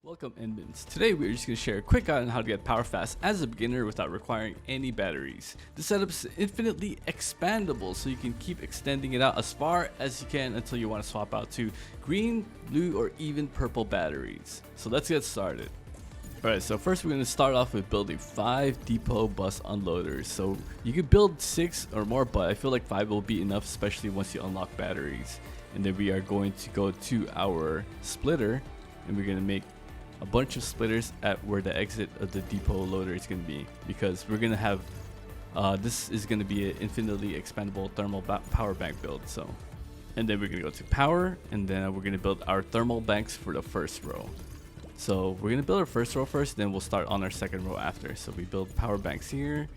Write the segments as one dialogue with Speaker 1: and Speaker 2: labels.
Speaker 1: Welcome Endmins. Today we're just going to share a quick guide on how to get power fast as a beginner without requiring any batteries. The setup is infinitely expandable, so you can keep extending it out as far as you can until you want to swap out to green, blue, or even purple batteries. So let's get started. Alright, so first we're going to start off with building 5 depot bus unloaders. So you can build 6 or more, but I feel like 5 will be enough, especially once you unlock batteries. And then we are going to go to our splitter, and we're going to make a bunch of splitters at where the exit of the depot loader is going to be, because we're going to have this is going to be an infinitely expandable thermal power bank build. So, and then we're going to go to power, and then we're going to build our thermal banks for the first row. So we're going to build our first row first, then we'll start on our second row after. So we build power banks here,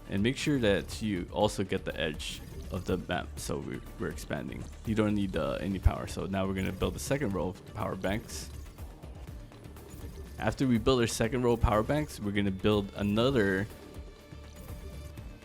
Speaker 1: and make sure that you also get the edge of the map. So we're expanding, you don't need any power. So now we're going to build the second row of power banks. After we build our second row of power banks, we're going to build another,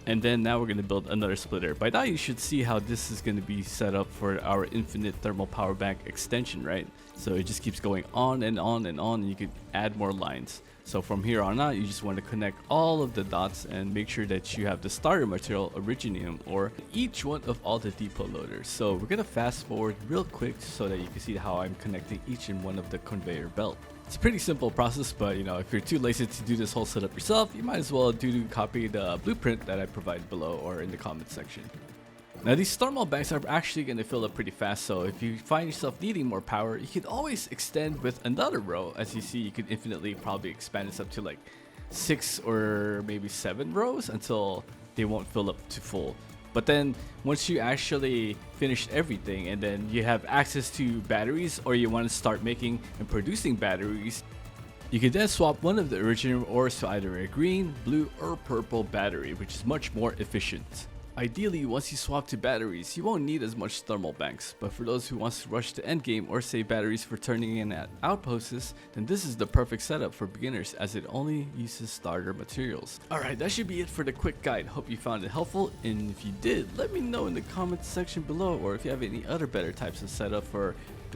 Speaker 1: and then now we're going to build another splitter. By now you should see how this is going to be set up for our infinite thermal power bank extension, right? So it just keeps going on and on and on, and you can add more lines. So from here on out, you just want to connect all of the dots and make sure that you have the starter material originium or each one of all the depot loaders. So we're going to fast forward real quick so that you can see how I'm connecting each and one of the conveyor belt. It's a pretty simple process, but you know, if you're too lazy to do this whole setup yourself, you might as well copy the blueprint that I provide below or in the comment section. Now these thermal banks are actually going to fill up pretty fast, so if you find yourself needing more power, you can always extend with another row. As you see, you can infinitely probably expand this up to like 6 or maybe 7 rows until they won't fill up to full. But then once you actually finish everything and then you have access to batteries, or you want to start making and producing batteries, you can then swap one of the original ores to either a green, blue, or purple battery, which is much more efficient. Ideally, once you swap to batteries, you won't need as much thermal banks, but for those who wants to rush to endgame or save batteries for turning in at outposts, then this is the perfect setup for beginners as it only uses starter materials. Alright, that should be it for the quick guide. Hope you found it helpful, and if you did, let me know in the comments section below, or if you have any other better types of setup for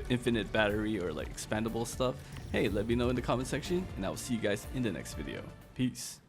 Speaker 1: infinite battery or like expandable stuff, hey, let me know in the comment section, and I will see you guys in the next video. Peace.